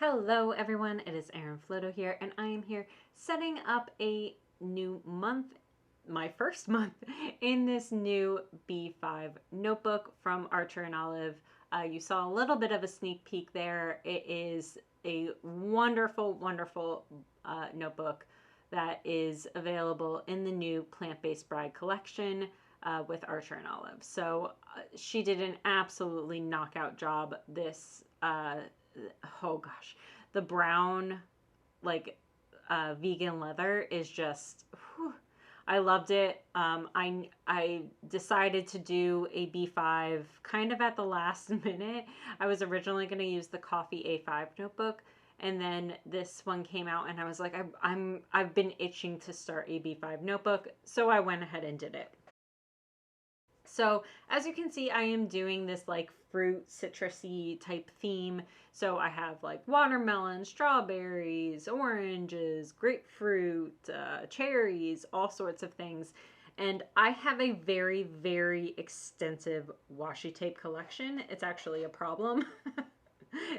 Hello everyone, it is Erin Floto here, and I am here setting up a new month, my first month, in this new B5 notebook from Archer and Olive. You saw a little bit of a sneak peek there. It is a wonderful, wonderful notebook that is available in the new Plant-Based Bride collection with Archer and Olive. So she did an absolutely knockout job this oh gosh, the brown like vegan leather is just whew, I loved it. I decided to do a B5 kind of at the last minute. I was originally going to use the Coffee A5 notebook, and then this one came out and I was like, I've been itching to start a B5 notebook, so I went ahead and did it. So as you can see, I am doing this like fruit citrusy type theme. So I have like watermelon, strawberries, oranges, grapefruit, cherries, all sorts of things. And I have a very, very extensive washi tape collection. It's actually a problem.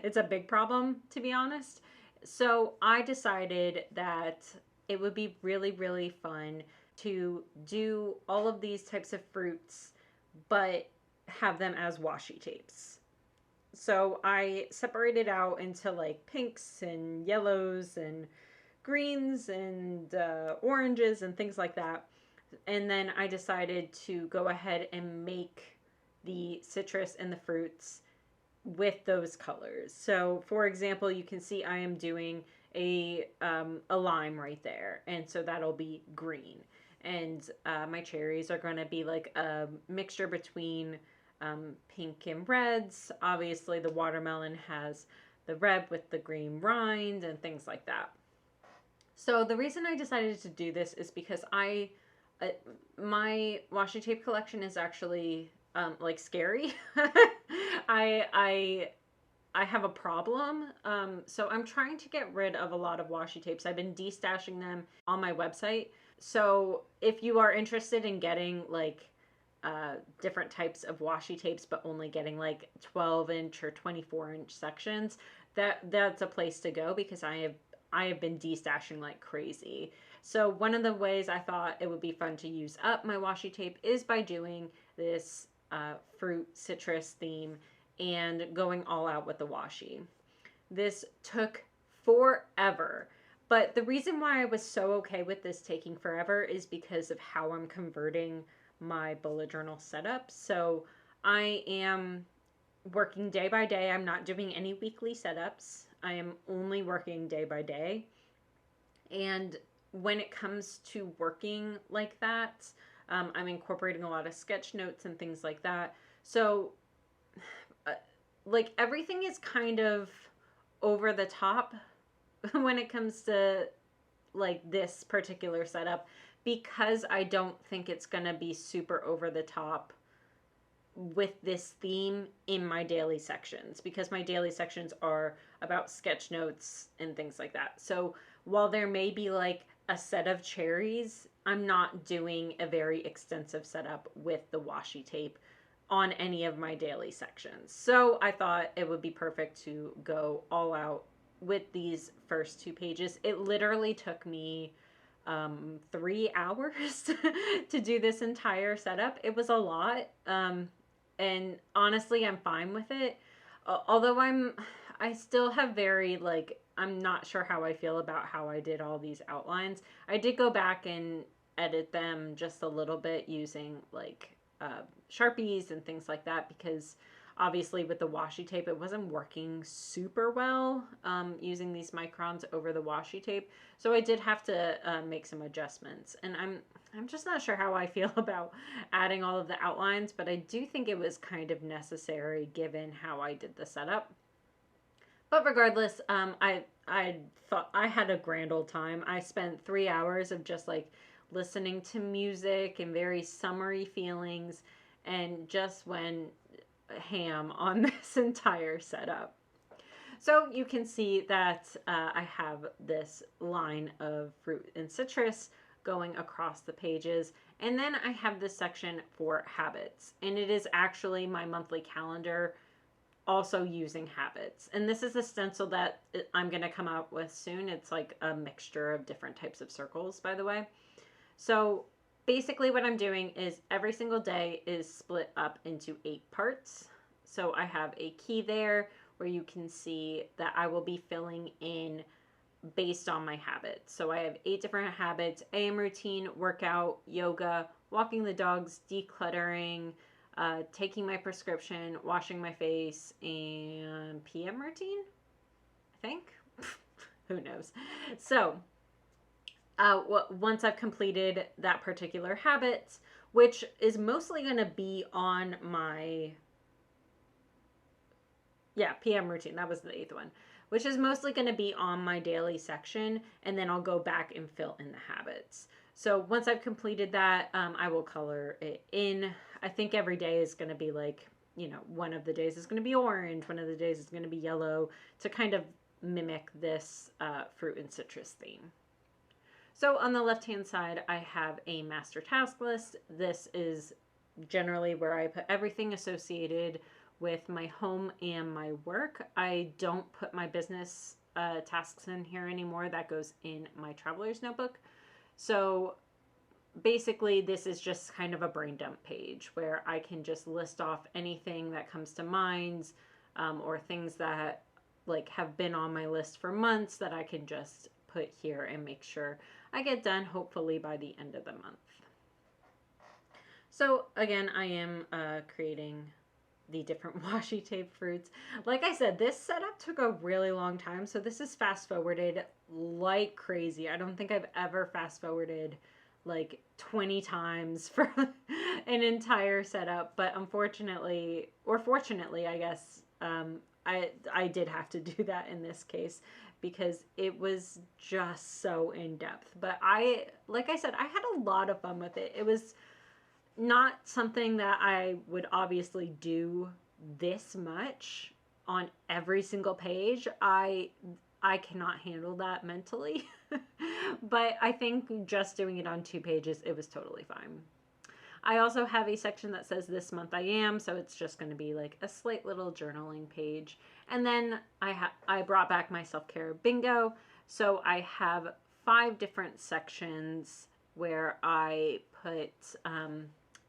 It's a big problem, to be honest. So I decided that it would be really, really fun to do all of these types of fruits but have them as washi tapes. So I separated out into like pinks and yellows and greens and oranges and things like that. And then I decided to go ahead and make the citrus and the fruits with those colors. So for example, you can see I am doing a lime right there. And so that'll be green. And my cherries are going to be like a mixture between pink and reds. Obviously, the watermelon has the red with the green rind and things like that. So the reason I decided to do this is because my washi tape collection is actually like scary. I I have a problem. So I'm trying to get rid of a lot of washi tapes. I've been destashing them on my website. So if you are interested in getting like different types of washi tapes, but only getting like 12-inch or 24-inch sections, that's a place to go because I have been destashing like crazy. So one of the ways I thought it would be fun to use up my washi tape is by doing this fruit citrus theme and going all out with the washi. This took forever. But the reason why I was so okay with this taking forever is because of how I'm converting my bullet journal setup. So I am working day by day. I'm not doing any weekly setups. I am only working day by day. And when it comes to working like that, I'm incorporating a lot of sketch notes and things like that. So like everything is kind of over the top when it comes to like this particular setup because I don't think it's going to be super over the top with this theme in my daily sections because my daily sections are about sketch notes and things like that. So while there may be like a set of cherries, I'm not doing a very extensive setup with the washi tape on any of my daily sections. So I thought it would be perfect to go all out with these first 2 pages. It literally took me 3 hours to do this entire setup. It was a lot. And honestly, I'm fine with it. Although I still have very like, I'm not sure how I feel about how I did all these outlines. I did go back and edit them just a little bit using like Sharpies and things like that because obviously with the washi tape it wasn't working super well using these microns over the washi tape, so I did have to make some adjustments, and I'm just not sure how I feel about adding all of the outlines, but I do think it was kind of necessary given how I did the setup. But regardless, I thought I had a grand old time. I spent 3 hours of just like listening to music and very summery feelings and just went ham on this entire setup. So you can see that I have this line of fruit and citrus going across the pages, and then I have this section for habits, and it is actually my monthly calendar also using habits. And this is a stencil that I'm going to come out with soon. It's like a mixture of different types of circles, by the way. So basically what I'm doing is every single day is split up into 8 parts. So I have a key there where you can see that I will be filling in based on my habits. So I have 8 different habits: AM routine, workout, yoga, walking the dogs, decluttering, taking my prescription, washing my face, and PM routine, I think. Who knows? So once I've completed that particular habit, which is mostly going to be on my PM routine, that was the 8th one, which is mostly going to be on my daily section, and then I'll go back and fill in the habits. So once I've completed that, I will color it in. I think every day is going to be like, you know, one of the days is going to be orange, one of the days is going to be yellow, to kind of mimic this fruit and citrus theme. So on the left-hand side, I have a master task list. This is generally where I put everything associated with my home and my work. I don't put my business tasks in here anymore. That goes in my traveler's notebook. So basically this is just kind of a brain dump page where I can just list off anything that comes to mind, or things that like have been on my list for months that I can just put here and make sure I get done, hopefully by the end of the month. So again, I am creating the different washi tape fruits. Like I said, this setup took a really long time, so this is fast forwarded like crazy. I don't think I've ever fast forwarded like 20 times for an entire setup, but unfortunately, or fortunately, I guess, I did have to do that in this case because it was just so in depth. But like I said, I had a lot of fun with it. It was not something that I would obviously do this much on every single page. I cannot handle that mentally. But I think just doing it on 2 pages, it was totally fine. I also have a section that says this month I am, so it's just going to be like a slight little journaling page. And then I brought back my self-care bingo. So I have 5 different sections where I put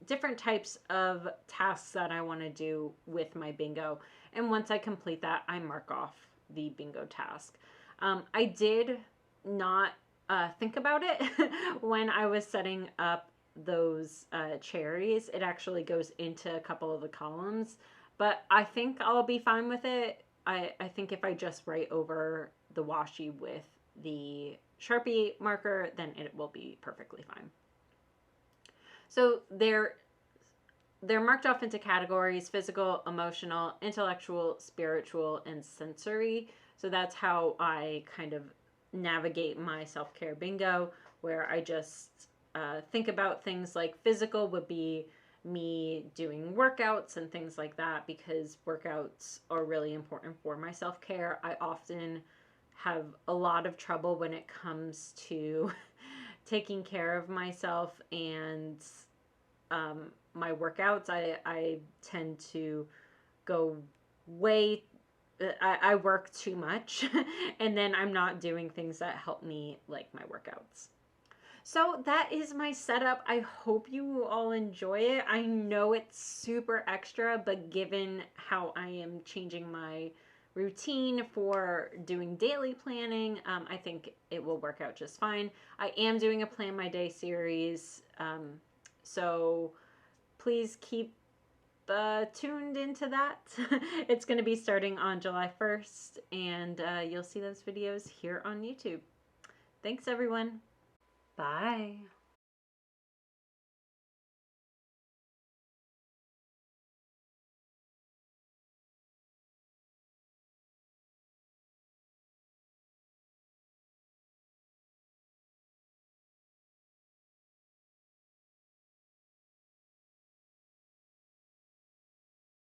different types of tasks that I want to do with my bingo. And once I complete that, I mark off the bingo task. I did not think about it when I was setting up those cherries. It actually goes into a couple of the columns, but I think I'll be fine with it. I think if I just write over the washi with the Sharpie marker, then it will be perfectly fine. So they're marked off into categories: physical, emotional, intellectual, spiritual, and sensory. So that's how I kind of navigate my self-care bingo, where I just think about things like physical would be me doing workouts and things like that, because workouts are really important for my self-care. I often have a lot of trouble when it comes to taking care of myself and my workouts. I tend to go way, I work too much and then I'm not doing things that help me like my workouts. So that is my setup. I hope you all enjoy it. I know it's super extra, but given how I am changing my routine for doing daily planning, I think it will work out just fine. I am doing a Plan My Day series, so please keep tuned into that. It's going to be starting on July 1st, and you'll see those videos here on YouTube. Thanks, everyone. Bye.